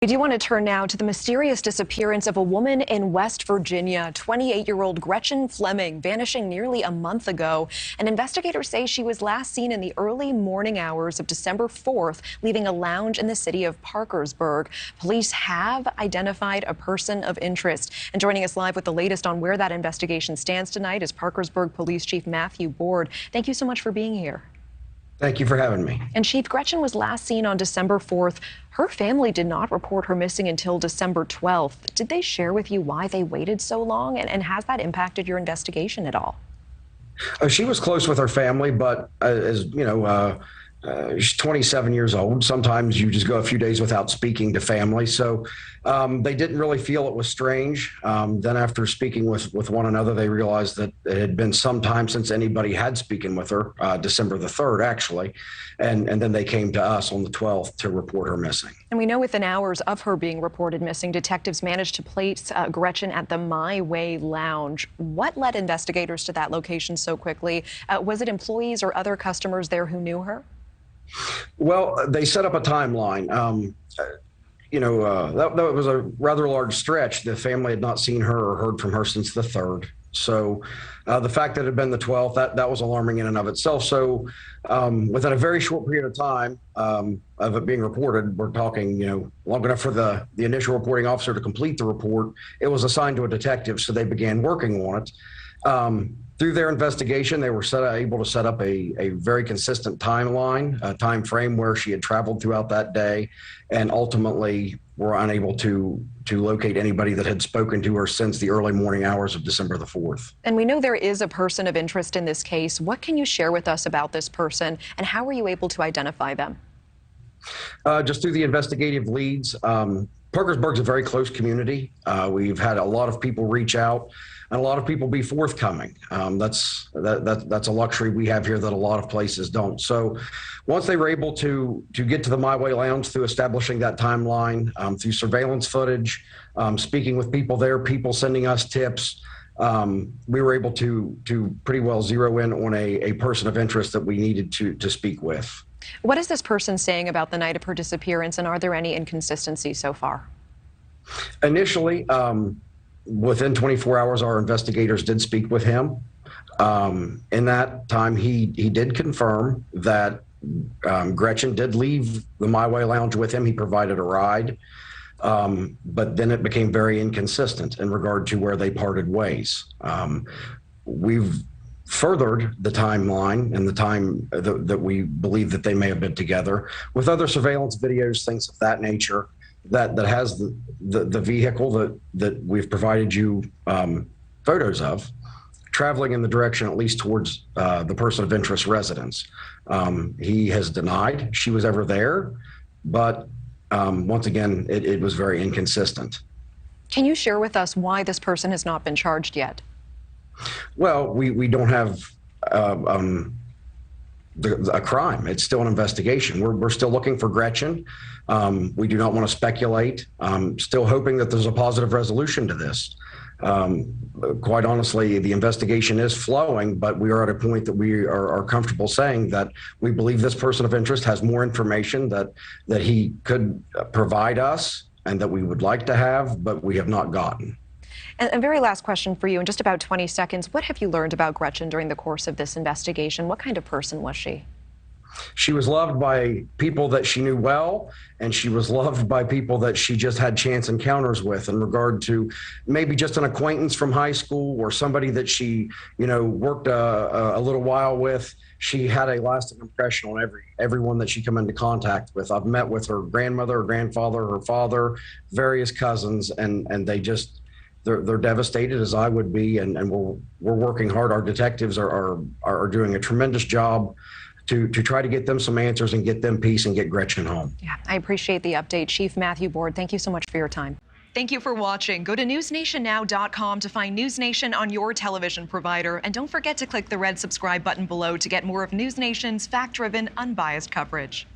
We do want to turn now to the mysterious disappearance of a woman in West Virginia. 28-year-old Gretchen Fleming vanishing nearly a month ago. And investigators say she was last seen in the early morning hours of December 4th, leaving a lounge in the city of Parkersburg. Police have identified a person of interest. And joining us live with the latest on where that investigation stands tonight is Parkersburg Police Chief Matthew Board. Thank you so much for being here. Thank you for having me. And Chief, Gretchen was last seen on December 4th. Her family did not report her missing until December 12th. Did they share with you why they waited so long? And has that impacted your investigation at all? She was close with her family, but as you know, she's 27 years old. Sometimes you just go a few days without speaking to family. So they didn't really feel it was strange. Then after speaking with one another, they realized that it had been some time since anybody had spoken with her, December the 3rd, actually. And then they came to us on the 12th to report her missing. And we know within hours of her being reported missing, detectives managed to place Gretchen at the My Way Lounge. What led investigators to that location so quickly? Was it employees or other customers there who knew her? Well, they set up a timeline. That was a rather large stretch. The family had not seen her or heard from her since the 3rd. So the fact that it had been the 12th, that was alarming in and of itself. So within a very short period of time of it being reported, we're talking, long enough for the initial reporting officer to complete the report, it was assigned to a detective. So they began working on it. Through their investigation, they were able to set up a very consistent timeline, a time frame where she had traveled throughout that day, and ultimately were unable to locate anybody that had spoken to her since the early morning hours of December the 4th. And we know there is a person of interest in this case. What can you share with us about this person, and how were you able to identify them? Just through the investigative leads. Parkersburg's a very close community. We've had a lot of people reach out and a lot of people be forthcoming. That's a luxury we have here that a lot of places don't. So once they were able to get to the My Way Lounge through establishing that timeline, through surveillance footage, speaking with people there, people sending us tips, we were able to pretty well zero in on a person of interest that we needed to speak with. What is this person saying about the night of her disappearance, and are there any inconsistencies so far? Initially, within 24 hours, our investigators did speak with him. In that time, he did confirm that Gretchen did leave the My Way Lounge with him. He provided a ride, but then it became very inconsistent in regard to where they parted ways. We've furthered the timeline and the time that we believe that they may have been together with other surveillance videos, things of that nature, that has the vehicle that we've provided you photos of traveling in the direction at least towards the person of interest residence. He has denied she was ever there, but once again, it was very inconsistent. Can you share with us why this person has not been charged yet? Well, we don't have a crime. It's still an investigation. We're still looking for Gretchen. We do not want to speculate. Still hoping that there's a positive resolution to this. Quite honestly, the investigation is flowing, but we are at a point that we are comfortable saying that we believe this person of interest has more information that he could provide us and that we would like to have, but we have not gotten. And a very last question for you in just about 20 seconds. What have you learned about Gretchen during the course of this investigation? What kind of person was she? She was loved by people that she knew well, and she was loved by people that she just had chance encounters with in regard to maybe just an acquaintance from high school or somebody that she, worked a little while with. She had a lasting impression on everyone that she came into contact with. I've met with her grandmother, her grandfather, her father, various cousins, and they're devastated, as I would be, and we're working hard. Our detectives are doing a tremendous job to try to get them some answers and get them peace and get Gretchen home. Yeah, I appreciate the update. Chief Matthew Board, thank you so much for your time. Thank you for watching. Go to newsnationnow.com to find NewsNation on your television provider. And don't forget to click the red subscribe button below to get more of NewsNation's fact-driven, unbiased coverage.